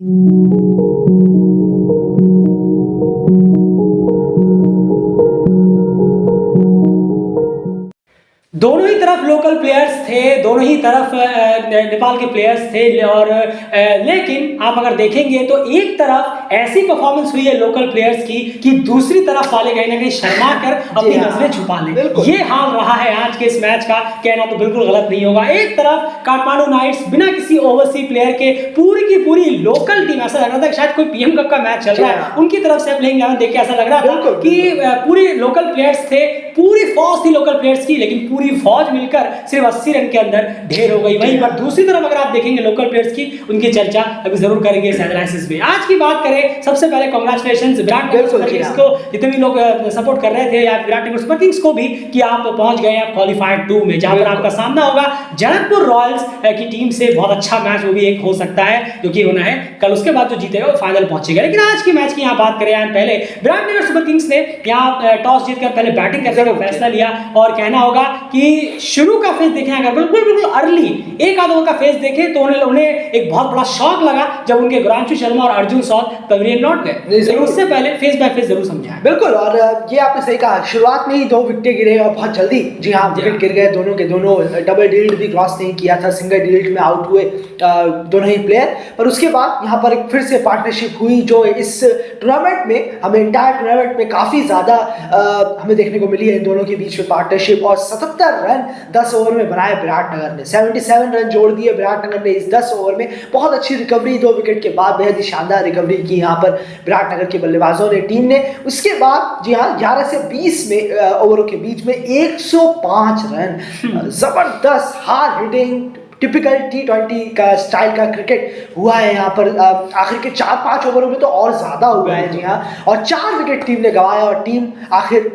दोनों ही तरफ local players थे, दोनों ही तरफ नेपाल के प्लेयर्स थे और लेकिन आप अगर देखेंगे तो एक तरफ ऐसी परफॉर्मेंस हुई है लोकल प्लेयर्स की कि दूसरी तरफ वाले कहीं ना कहीं शर्मा कर अपनी नजरें छुपा लें। ये हाल रहा है आज के इस मैच का, कहना तो बिल्कुल गलत नहीं होगा। एक तरफ काठमांडू नाइट्स बिना किसी ओवरसीज प्लेयर के पूरी की पूरी लोकल टीम, ऐसा लग रहा था शायद कोई पीएम कप का मैच चल रहा है, उनकी तरफ से प्लेइंग 11 देख के ऐसा लग रहा था कि पूरी लोकल प्लेयर्स थे, पूरी फौज थी लोकल प्लेयर्स की, लेकिन पूरी फौज मिलकर सिर्फ 80 रन के अंदर ढेर हो गई। वहीं पर दूसरी तरफ अगर आप देखेंगे लोकल प्लेयर्स की, उनकी चर्चा अभी जरूर करेंगे इस एनालिसिस में। आज की बात करें, सबसे पहले कांग्रेचुलेशंस विराट सुपर किंग्स को, जितने भी लोग सपोर्ट कर रहे थे या विराट सुपर किंग्स को भी कि आप पहुंच गए आप क्वालिफाइड 2 में, जहां पर आपका सामना होगा जनकपुर रॉयल्स की टीम से। बहुत अच्छा मैच वो भी एक हो सकता है जो कि होना है कल, उसके बाद जो जीतेगा वो फाइनल पहुंचेगा। लेकिन आज की मैच की यहाँ बात करें, पहले विराट सुपर किंग्स ने यहाँ टॉस जीतकर पहले बैटिंग करने का फैसला लिया और कहना होगा कि शुरू का फेज देखें अगर बिल्कुल अर्ली एक आध ओवर का फेज देखें तो उन्हें एक बहुत बड़ा शॉक लगा जब उनके गुरांशु शर्मा और अर्जुन सौद पवेलियन लौट गए। लेकिन उससे पहले फेज बाय फेज जरूर समझाएं। बिल्कुल, और ये आपने सही कहा, शुरुआत में ही 2 विकेट गिरे और बहुत जल्दी, जी हाँ, विकेट गिर गए दोनों के दोनों, डबल डिजिट भी क्रॉस नहीं किया था, सिंगल डिजिट में आउट हुए दोनों ही प्लेयर। पर उसके बाद यहाँ पर एक फिर से पार्टनरशिप हुई जो इस टूर्नामेंट में हमें इंटायर टूर्नामेंट में काफी ज्यादा हमें देखने को मिली है इन दोनों के बीच में पार्टनरशिप। और 77 रन 10 ओवर में बनाए विराटनगर ने, 77 रन जोड़ दिए विराटनगर ने इस 10 ओवर में। बहुत अच्छी रिकवरी 2 विकेट के बाद, बेहद ही शानदार रिकवरी की यहाँ पर विराटनगर के बल्लेबाजों ने, टीम ने। उसके बाद जी हाँ 11 से 20 में ओवरों के बीच में 105 रन, जबरदस्त हार्ड हिटिंग टिपिकल T20 का स्टाइल का क्रिकेट हुआ है यहाँ पर। आखिर के 4-5 ओवरों में तो और ज्यादा हुआ है जी हाँ, और 4 विकेट टीम ने गंवाया और टीम आखिर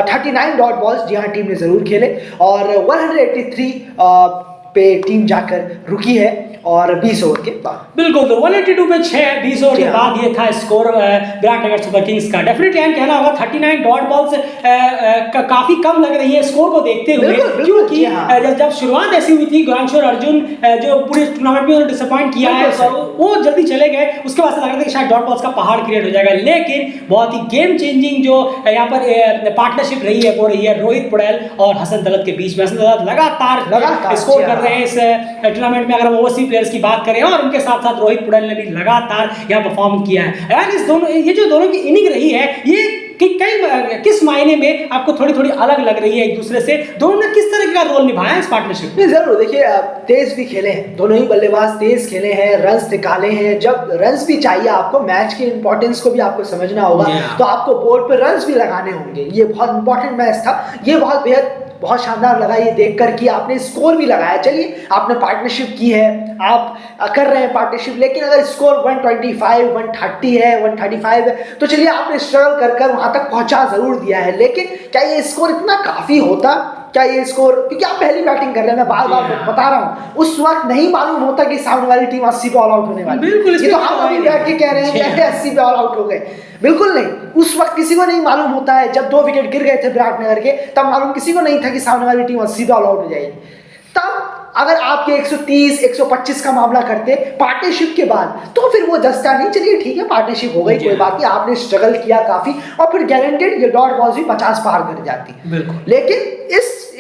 39 डॉट बॉल्स जी हाँ टीम ने जरूर खेले और 183 पे टीम जाकर रुकी है और 20 ओवर के बाद। बिल्कुल, तो 182 पे 6 20 ओवर के बाद ये था स्कोर विराटनगर सुपर किंग्स का। डेफिनेटली हम कहना होगा 39 डॉट बॉल्स काफी कम लग रही है स्कोर को देखते हुए, क्योंकि जब शुरुआत ऐसी हुई थी गुरांशु और अर्जुन जो पूरे टूर्नामेंट में डिसअपॉइंट किया है, वो जल्दी चले गए, उसके बाद से लग रहा था कि शायद डॉट बॉल्स का पहाड़ क्रिएट हो जाएगा। लेकिन बहुत ही गेम चेंजिंग जो यहाँ पर पार्टनरशिप रही है वो रही है रोहित पटेल और हसन दलत के बीच में। हसन दलत लगातार स्कोर कर रहे हैं इस टूर्नामेंट में। अगर हम ओवरसीज प्लेयर्स की बात करें, और उनके साथ साथ रोहित पटेल ने भी लगातार यहाँ परफॉर्म किया है। यार इस दोनों ये जो दोनों की इनिंग रही है, ये किस मायने में आपको थोड़ी अलग लग रही है एक दूसरे से? दोनों ने किस तरह का रोल निभाया इस पार्टनरशिप में? जरूर देखिए, तेज भी खेले हैं दोनों ही बल्लेबाज, तेज खेले हैं, रन्स निकाले हैं। जब रन्स भी चाहिए आपको, मैच के इंपॉर्टेंस को भी आपको समझना होगा, तो आपको बोर्ड पर रन्स भी लगाने होंगे। ये बहुत इंपॉर्टेंट मैच था, ये बहुत शानदार लगा ये देखकर कि आपने स्कोर भी लगाया। चलिए आपने पार्टनरशिप की है, आप कर रहे हैं पार्टनरशिप, लेकिन अगर स्कोर 125 130 है, 135 है, तो चलिए आपने स्ट्रगल कर वहां तक पहुंचा जरूर दिया है। लेकिन क्या ये स्कोर इतना काफी होता? क्या ये स्कोर, क्योंकि आप पहली बैटिंग कर रहे हैं, मैं बार बार बता रहा हूँ, उस वक्त नहीं मालूम होता कि सामने वाली टीम 80 पे ऑल आउट होने वाली। बिल्कुल, ये तो हम अभी बैठ के कह रहे हैं कि 80 पे ऑल आउट हो गए, बिल्कुल नहीं। उस वक्त किसी को नहीं मालूम होता है, जब 2 विकेट गिर गए थे विराटनगर के, तब मालूम किसी को नहीं था कि सामने वाली टीम 80 पे ऑल आउट हो जाएगी। तब अगर आपके 130 125 का मामला करते पार्टनरशिप के बाद, तो फिर वो जस्ता नहीं। चलिए ठीक है, पार्टनरशिप हो गई, कोई बात नहीं, आपने स्ट्रगल किया काफी, और फिर गारंटेड ये डॉट बॉल्स भी 50 पार कर जाती। लेकिन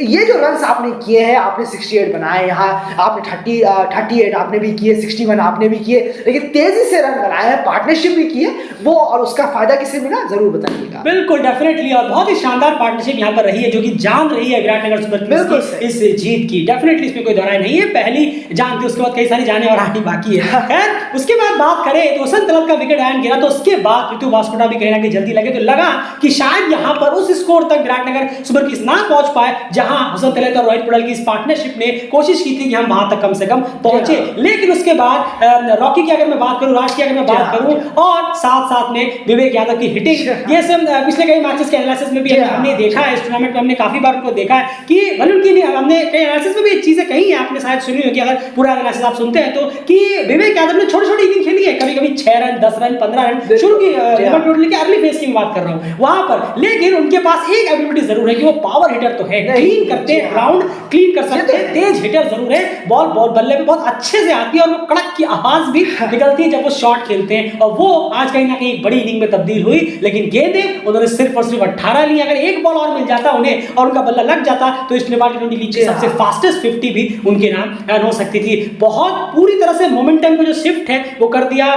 ये जो रन्स आपने किए हैं, आपने 68 बनाए, यहाँ आपने 38 आपने भी किए, 61 आपने भी किए, लेकिन तेजी से रन बनाए हैं, पार्टनरशिप भी किए वो, और उसका फायदा किसे मिला जरूर बताइएगा। बिल्कुल, डेफिनेटली, और बहुत ही शानदार पार्टनरशिप यहाँ पर रही है जो कि जान रही है विराटनगर सुपर किंग्स इस जीत की। डेफिनेटली इसमें कोई दोहराई नहीं है, पहली जान थी, उसके बाद कई सारी जाने और आनी बाकी है। खैर उसके बाद बात करें तो हसन दलत का विकेट आयन गिरा, तो उसके बाद ऋतु बास्कोटा भी कहीं ना कहीं जल्दी लगे, तो लगा कि शायद यहाँ पर उस स्कोर तक विराटनगर सुपर किंग्स ना पहुंच पाए जहां हसन दलत और रोहित पटेल की इस पार्टनरशिप ने कोशिश की थी कि हम वहां तक कम से कम पहुंचे। लेकिन उसके बाद रॉकी की अगर मैं बात करूं, राज की अगर मैं बात करूं, और साथ में विवेक यादव की हिटिंग, ये सब पिछले कई मैचेस के एनालिसिस में भी हमने देखा है, इस टूर्नामेंट में हमने काफी बार उनको देखा है कि हमने कई एनालिसिस में भी एक चीजें कही है, आपने शायद सुनी होगी, अगर पूरा एनालिसिस आप सुनते हैं तो, कि विवेक यादव ने छोटी इनिंग खेली है, कभी-कभी 6 रन 10 रन 15 रन शुरू की लेवल टोटल की अर्ली फेज की बात कर रहा हूँ वहां पर, लेकिन उनके पास एक एबिलिटी जरूर है कि वो पावर हिटर तो है, क्लीन करते हैं ग्राउंड, क्लीन कर सकते हैं, तेज हिटर जरूर है, बॉल बल्ले पे बहुत अच्छे से आती है और वो कड़क की आवाज भी निकलती है जब वो शॉट खेलते हैं, और वो आज कहीं ना कहीं बड़ी इनिंग में तब्दील हुई। लेकिन गेंदें उन्होंने सिर्फ और सिर्फ 18 ली, अगर एक बॉल और मिल जाता उन्हें और उनका बल्ला लग जाता तो इस नेपाल टी20 लीग की सबसे फास्टेस्ट 50 भी उनके नाम रन हो सकती थी। बहुत पूरी तरह से मोमेंटम को जो शिफ्ट है वो कर दिया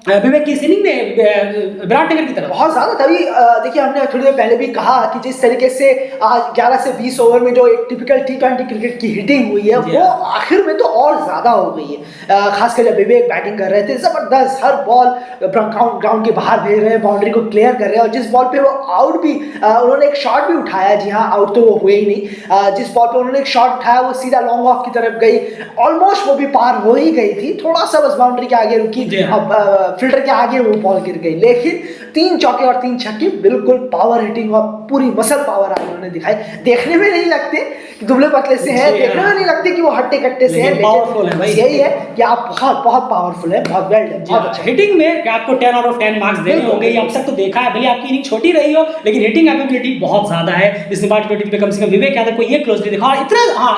विवेक की इनिंग ने विराटनगर की तरफ बहुत ज्यादा। तभी देखिए हमने थोड़ी देर पहले भी कहा कि जिस तरीके से आज 11 से 20 ओवर में जो एक टिपिकल T20 क्रिकेट की हिटिंग हुई है वो आखिर में तो और ज्यादा हो गई है, खासकर जब विवेक बैटिंग कर रहे थे, जबरदस्त हर बॉल ग्राउंड के बाहर भेज रहे हैं, बाउंड्री को क्लियर कर रहे हैं, और जिस बॉल पे वो आउट भी उन्होंने एक शॉट भी उठाया, जी हाँ आउट तो वो हुए ही नहीं, जिस बॉल पे उन्होंने एक शॉट उठाया वो सीधा लॉन्ग ऑफ की तरफ गई, ऑलमोस्ट वो भी पार हो ही गई थी, थोड़ा सा बस बाउंड्री के आगे रुकी, अब फिल्टर के आगे वो बॉल गिर गई, लेकिन 3 चौके और 3 छक्के, बिल्कुल पावर हिटिंग और पूरी मसल पावर आज उन्होंने दिखाई। देखने में नहीं लगते कि दुबले पतले से हैं, देखने में नहीं लगते कि वो हट्टे कट्टे से हैं, पावरफुल है भाई, यही है कि आप बहुत बहुत पावरफुल है, बहुत वेल डन, बहुत अच्छा। हिटिंग में आपको 10 आउट ऑफ 10 मार्क्स देने होंगे, अब तक तो देखा है, भले आपकी इनिंग छोटी रही हो लेकिन हिटिंग एबिलिटी बहुत ज्यादा है इस नेपाल टी20 पे, कम से कम विवेक यादव को ये क्लोजली देखा, और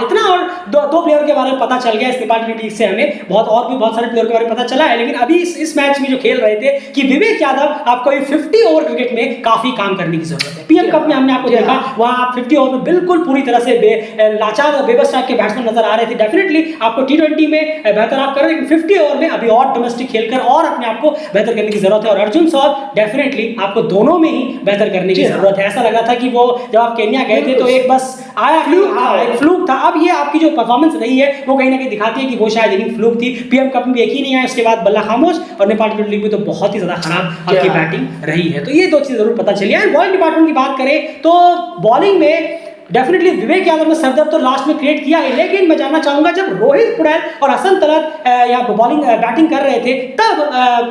इतना और दो प्लेयर के बारे में पता चल गया इस नेपाल टी20 से, हमें बहुत सारे प्लेयर के बारे में पता चला है, लेकिन अभी इस मैच में जो खेल रहे थे कि विवेक यादव आपको 50 ओवर क्रिकेट में काफी काम करने की जरूरत है। पीएम कप में हमने आपको देखा वहां आप 50 ओवर में बिल्कुल पूरी तरह से लाचार बेबस टाइप के बैट्समैन नजर आ रहे थे, डेफिनेटली आपको T20 में बेहतर आप कर रहे हैं, 50 ओवर में अभी और डोमेस्टिक खेलकर और अपने आप को बेहतर करने की जरूरत है, और अर्जुन सौद डेफिनेटली आपको दोनों में ही बेहतर करने की जरूरत है। ऐसा लग रहा था कि वो जब आप केन्या गए थे तो एक बस आया एक फ्लूक था, अब ये आपकी जो परफॉर्मेंस रही है वो कहीं ना कहीं दिखाती है कि वो शायद इनिंग फ्लूक थी, पीएम कप में एक ही नहीं आया, उसके बाद बल्ला खामोश, और नेपाल टी20 लीग में तो बहुत ही ज्यादा खराब आपकी बैटिंग रही है, तो ये दो चीज जरूर पता चली है। बॉलिंग डिपार्टमेंट की बात करें तो बॉलिंग में डेफिनेटली विवेक यादव ने सरदर्द तो लास्ट में क्रिएट किया है, लेकिन मैं जानना चाहूंगा जब रोहित पुड़ैल और हसन तलत यहाँ बॉलिंग बैटिंग कर रहे थे तब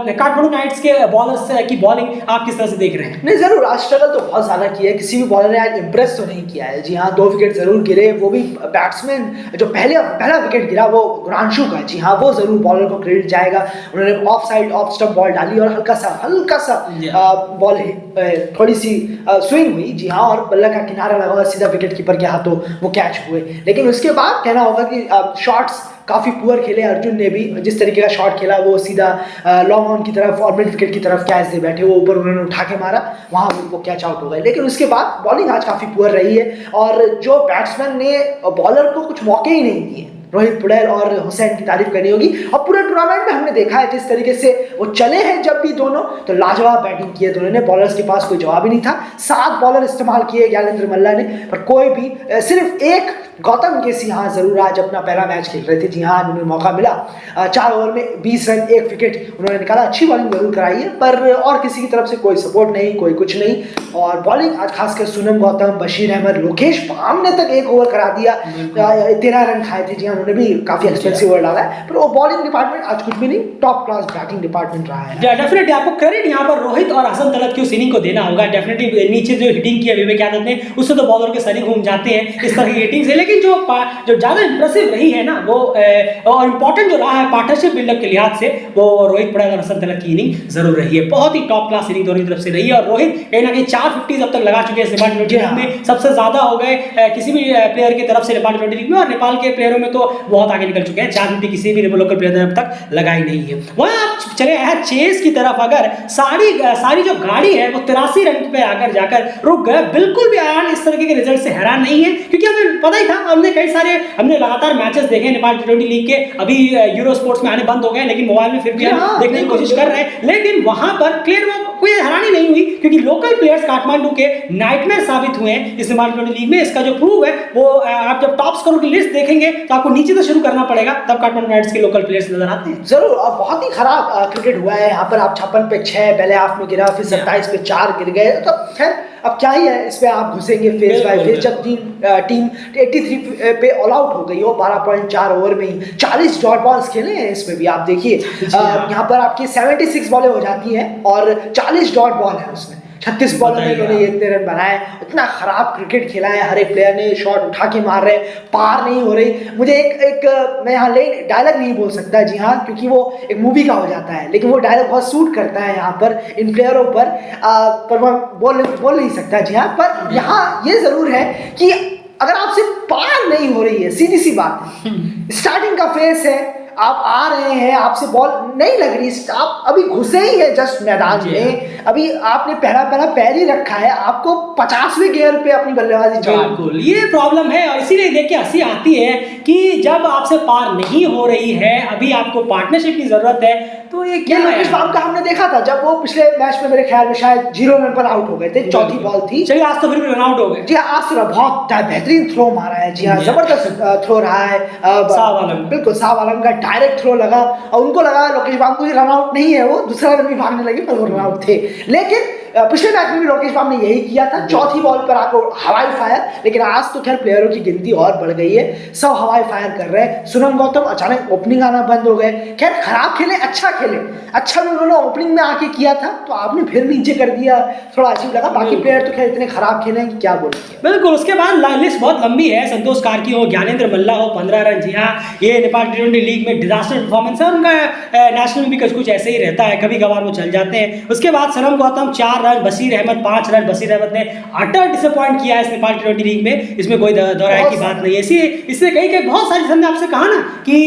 काठमांडू नाइट्स के बॉलर्स की बॉलिंग आप किस तरह से देख रहे हैं? नहीं जरूर आज स्ट्रगल तो बहुत ज्यादा किया है, किसी भी बॉलर ने आज इंप्रेस तो नहीं किया है, जी हाँ 2 विकेट जरूर गिरे, वो भी बैट्समैन जो पहला विकेट गिरा वो गुरांशु का, जी हाँ वो जरूर बॉलर को क्रेडिट जाएगा, उन्होंने of side off stump ball डाली और हल्का सा बॉल थोड़ी सी स्विंग हुई, जी हाँ, और बल्ला का किनारा लगा सीधा विकेट कीपर के हाथों वो कैच हुए, लेकिन उसके बाद कहना होगा कि शॉट्स काफी पुअर खेले, अर्जुन ने भी जिस तरीके का शॉट खेला वो सीधा लॉन्ग ऑन की तरफ और मिड विकेट की तरफ कैच दे बैठे, वो ऊपर उन्होंने उठा के मारा, वहां वो कैच आउट हो गए, लेकिन उसके बाद बॉलिंग आज काफी पुअर रही है, और जो बैट्समैन ने बॉलर को कुछ मौके ही नहीं दिए, रोहित पुड़ैल और हुसैन की तारीफ करनी होगी, और पूरे टूर्नामेंट में हमने देखा है जिस तरीके से वो चले हैं जब भी दोनों, तो लाजवाब बैटिंग की है दोनों ने, बॉलर्स के पास कोई जवाब ही नहीं था, 7 बॉलर इस्तेमाल किए ज्ञानेंद्र मल्ला ने, पर कोई भी सिर्फ एक गौतम केसी यहाँ जरूर आज अपना पहला मैच खेल रहे थे, जी हाँ उन्हें मौका मिला, 4 ओवर में 20 रन 1 विकेट उन्होंने निकाला, अच्छी बॉलिंग जरूर कराई है, पर और किसी की तरफ से कोई सपोर्ट नहीं, कोई कुछ नहीं, और बॉलिंग आज खासकर सुनम गौतम, बशीर अहमद, लोकेश पाम ने तक 1 ओवर करा दिया, 13 रन खाए थे, जी हाँ उन्होंने भी काफी एक्सपेंसिव ओवर डाला है, पर वो बॉलिंग डिपार्टमेंट आज कुछ भी नहीं, टॉप क्लास बैटिंग डिपार्टमेंट रहा है। डेफिनेटली आपको क्रेडिट यहाँ पर रोहित और हसन तलत की उस इनिंग को देना होगा, डेफिनेटली नीचे जो हिटिंग की विवेक यादव ने उससे तो बॉलर के सर घूम जाते हैं इस तरह की हिटिंग से, लेकिन जो ज्यादा इंप्रेसिव रही है ना वो और इंपॉर्टेंट जो रहा है पार्टनरशिप बिल्डअप के लिहाज से वो रोहित पुड़ैल और हसन तलत की इनिंग जरूर रही है, बहुत ही टॉप क्लास इनिंग दोनों की तरफ से रही है, और रोहित कहीं ना कहीं 4 50 अब तक लगा चुके हैं नेपाल टी20 लीग में, सबसे ज्यादा हो गए किसी भी प्लेयर की तरफ से नेपाल टी20 लीग में, और नेपाल के प्लेयरों में तो बहुत आगे निकल चुके हैं, 4 50 किसी भी लोकल प्लेयर ने अब तक लगाई नहीं है। वहां आप चले हैं चेस की तरफ, अगर सारी जो गाड़ी है वो 83 रन पे आकर जाकर रुक गए, बिल्कुल भी आयान इस तरह के रिजल्ट से हैरान नहीं है, क्योंकि हमें पता ही था, हमने लगातार मैचेस देखे नेपाल टी20 लीग के, अभी यूरो स्पोर्ट्स में आने बंद हो गए, लेकिन मोबाइल में फिर भी हम देखने की कोशिश कर रहे हैं, लेकिन वहां पर क्लियर वो कोई हैरानी नहीं हुई, क्योंकि लोकल प्लेयर्स काठमांडू के नाइटमेयर साबित हुए हैं इस नेपाल टी20 लीग में। इसका जो प्रूफ है वो आप जब टॉप स्कोर की लिस्ट देखेंगे तो आपको नीचे से शुरू करना पड़ेगा, तब काठमांडू नाइट्स के लोकल प्लेयर्स नजर आते हैं। जरूर, और बहुत ही खराब क्रिकेट हुआ है यहाँ पर, आप 56 पे 6 पहले हाफ में गिरा, फिर 27 पे 4 गिर गए, तो खैर अब क्या ही है, इस पे आप घुसेंगे फेज बाय फेज, जब टीम 83 पे ऑल आउट हो गई हो 12.4 ओवर में ही 40 डॉट बॉल्स खेले हैं, इसमें भी आप देखिए यहाँ पर आपकी 76 बॉलें हो जाती हैं और 40 डॉट बॉल है उसमें, 36 बॉलों में इन्होंने ये इतने रन बनाए, इतना खराब क्रिकेट खेला है, हर एक प्लेयर ने शॉट उठा के मार रहे, पार नहीं हो रही। मुझे एक मैं यहाँ डायलॉग नहीं बोल सकता, जी हाँ, क्योंकि वो एक मूवी का हो जाता है, लेकिन वो डायलॉग बहुत सूट करता है यहाँ पर इन प्लेयरों पर मैं बोल नहीं सकता, जी हाँ। पर यहाँ ये जरूर है कि अगर आपसे पार नहीं हो रही है, सीधी सी बात है, स्टार्टिंग का फेस है, आप आ रहे हैं, आपसे बॉल नहीं लग रही, आप अभी घुसे ही है जस्ट मैदान में, अभी आपने पहला पैर ही रखा है, आपको 50वें गियर पे अपनी बल्लेबाजी चलानी। बिल्कुल, ये प्रॉब्लम है और इसीलिए देख के हंसी आती है कि जब आपसे पार नहीं हो रही है, अभी आपको पार्टनरशिप की जरूरत है, तो ये क्या लोकेश बाम का हमने देखा था जब वो पिछले मैच में मेरे ख्याल में शायद 0 रन पर आउट हो गए थे, चौथी बॉल थी। चलिए आज तो फिर भी रन आउट हो गए। जी हाँ, आज तो बहुत बेहतरीन थ्रो मारा है, जी हाँ, जबरदस्त थ्रो रहा है, बिल्कुल शाह आलम का डायरेक्ट थ्रो लगा और उनको लगा लोकेश बाम को रन आउट नहीं है, वो दूसरा रन भी भागने लगे पर वो रन आउट थे। लेकिन पिछले मैच में भी लोकेश बाम ने यही किया था, चौथी बॉल पर आकर हवाई फायर, लेकिन आज तो खैर प्लेयरों की गिनती और बढ़ गई है, सब हवाई फायर कर रहे हैं। सुनम गौतम अचानक ओपनिंग आना बंद हो गए, खैर खराब खेले, अच्छा भी उन्होंने ओपनिंग में आके किया था, तो आपने फिर नीचे कर दिया, थोड़ा अजीब लगा। बाकी प्लेयर तो खैर इतने खराब खेले कि क्या बोलेंगे। बिल्कुल, उसके बाद लिस्ट बहुत लंबी है, संतोष कार्की हो, ज्ञानेंद्र मल्ला हो, 15 रन, जी हाँ, ये नेपाल टी20 लीग में डिजास्टर परफॉर्मेंस है उनका, नेशनल में भी कुछ ऐसे ही रहता है, कभी कभार वो चल जाते हैं। उसके बाद सनम गौतम 4 रन, बशीर अहमद 5 रन, बशीर अहमद ने अटर डिसअपॉइंट किया है इस नेपाल टी20 लीग में, इसमें कोई दोहराए की बात नहीं है। इससे कई बहुत सारी, हमने आपसे कहा ना कि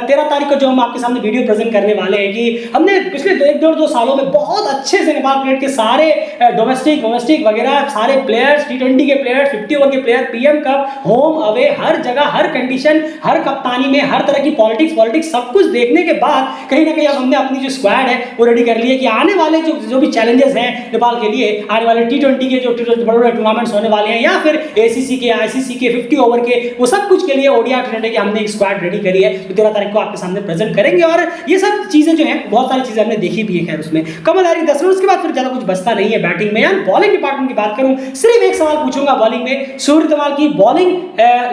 13 तारीख को जो हम आपके सामने वीडियो प्रेजेंट करने वाले हैं कि हमने पिछले 1-2 सालों में बहुत अच्छे से नेपाल क्रिकेट के सारे डोमेस्टिक वगैरह सारे प्लेयर्स, टी20 के प्लेयर्स, 50 ओवर के player, PM cup, home away, हर जगह, हर कंडीशन, हर कप्तानी में हर तरह की पॉलिटिक्स सब कुछ देखने के बाद कहीं ना कहीं अब हमने अपनी जो स्क्वाड है वो रेडी कर ली है कि आने वाले जो भी चैलेंजेस हैं नेपाल के लिए, आने वाले टी20 के जो बड़े टूर्नामेंट्स होने वाले हैं या फिर एसीसी के, आईसीसी के, 50 ओवर के, वो सब कुछ के लिए ओडीआई टी20 की हमने एक स्क्वाड रेडी करी है, तो 13 तारीख को आपके सामने प्रेजेंट करेंगे। और ये सब चीजें जो है बहुत सारी चीजें हमने देखी भी है, खैर उसमें कमल हरी 10 रन, उसके बाद फिर ज्यादा कुछ बचता नहीं है बैटिंग में। यार बॉलिंग डिपार्टमेंट की बात करूं, सिर्फ एक सवाल पूछूंगा बॉलिंग में, सूर्य तमाल की बॉलिंग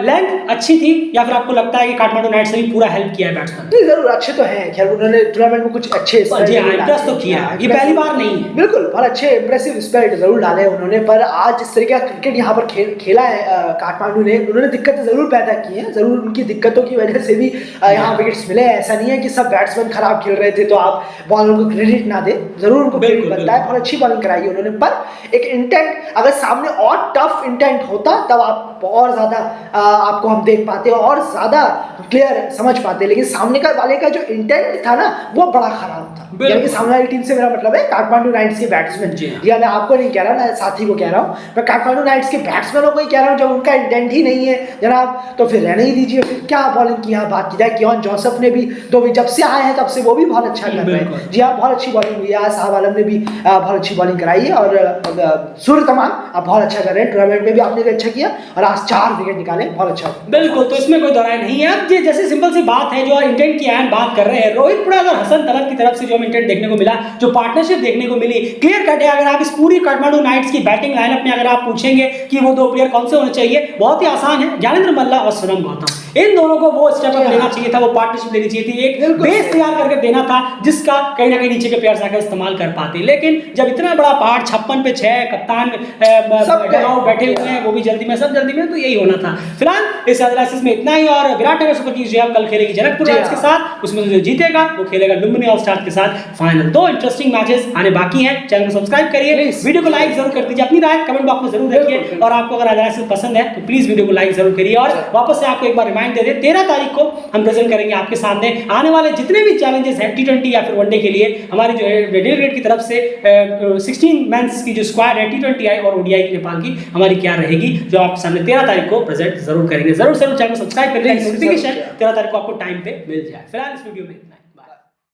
लेंथ अच्छी थी या फिर आपको लगता है कि काठमांडू नाइट्स ने भी पूरा हेल्प किया है बैट्समैन? नहीं, जरूर अच्छे तो हैं, खैर उन्होंने टूर्नामेंट में कुछ अच्छे इंप्रेस तो किया, ये पहली बार नहीं है, बिल्कुल बहुत अच्छे इंप्रेसिव स्पेल जरूर डाले उन्होंने। पर आज जिस तरीके का क्रिकेट यहाँ पर खेला है काठमांडू ने, उन्होंने दिक्कतें जरूर पैदा की हैं, जरूर उनकी दिक्कतों की वजह से भी यहाँ विकेट्स मिले। ऐसा नहीं है कि सब बैट्समैन खराब खेल रहे थे तो आप बॉलर को क्रेडिट ना दे, जरूर उनको क्रेडिट बनता है, बहुत अच्छी बॉलिंग कराई है उन्होंने। पर एक इंटेंट, अगर सामने और टफ इंटेंट होता तब आप और ज्यादा आपको हम देख पाते और ज्यादा क्लियर समझ पाते, लेकिन सामने का वाले का जो इंटेंट था ना वो बड़ा खराब था। यानी सामने वाली टीम से मेरा मतलब है काठमांडू नाइट्स के बैट्समैन, या मैं आपको नहीं कह रहा, मैं साथी को कह रहा हूँ, मैं काठमांडू नाइट्स के बैट्समैनों को ही कह रहा हूँ। जब उनका इंटेंट ही नहीं है जनाब तो फिर रहने ही दीजिए, फिर क्या बॉलिंग की यहाँ बात की जाए। कियान जोसेफ ने भी जब से आए हैं तब से वो भी बहुत अच्छा कर रहे हैं, जी हाँ, बहुत अच्छी बॉलिंग हुई है। साहब आलम ने भी बहुत अच्छी बॉलिंग कराई है और सूर्य तमाम आप बहुत अच्छा कर रहे हैं, टूर्नामेंट में भी आपने अच्छा किया और आज 4 विकेट निकाले, बहुत अच्छा। बिल्कुल, तो इसमें कोई दोहराई नहीं है। अब जैसे सिंपल सी बात है, जो इंटेंट की अहम बात कर रहे हैं, रोहित पुराल और हसन तलत की तरफ से जो इंटेंट देखने को मिला, जो पार्टनरशिप देखने को मिली, क्लियर कट है। अगर आप इस पूरी काठमांडू नाइट्स की बैटिंग लाइनअप में अगर आप पूछेंगे कि वो 2 प्लेयर कौन से होने चाहिए, बहुत ही आसान है, ज्ञानेंद्र मल्ला और सनम गौतम। इन दोनों को वो स्टेप अप देना चाहिए था, वो पार्टनरशिप देनी चाहिए थी, एक बेस तैयार करके देना था जिसका कहीं ना कहीं नीचे के प्लेयर्स आकर इस्तेमाल कर पाते। लेकिन जब इतना बड़ा पहाड़ 56 पे 6 कप्तान बैठे हुए हैं, वो भी जल्दी में, सब जल्दी में, तो यही होना था। फिलहाल इस एनालिसिस में इतना ही। और विराट नगर सुपर किंग्स जो है कल खेलेगी जनकपुर राइड्स के साथ, उसमें जो जीतेगा वो खेलेगा लुम्बिनी ऑल स्टार्स के साथ फाइनल। 2 इंटरेस्टिंग मैचेस आने बाकी हैं। चैनल को सब्सक्राइब करिए, वीडियो को लाइक जरूर कर दीजिए, अपनी राय कमेंट बॉक्स में जरूर रखिए, और आपको अगर एनालिसिस पसंद है तो प्लीज वीडियो को लाइक जरूर करिए। और वापस से आपको एक बार रिमाइंड दे दें, 13 तारीख को हम प्रेजेंट करेंगे आपके सामने आने वाले जितने भी चैलेंजेस हैं टी20 या फिर वनडे के लिए, हमारी जो है डेलीगेट की तरफ से 16 मेंस की जो स्क्वाड है टी20 आई और ओडीआई की नेपाल की हमारी क्या रहेगी, जो आपके सामने 13 तारीख को प्रेजेंट जरूर करेंगे। जरूर चैनल को सब्सक्राइब कर लें, नोटिफिकेशन 13 तारीख को आपको टाइम पे मिल जाए। फिलहाल इस वीडियो में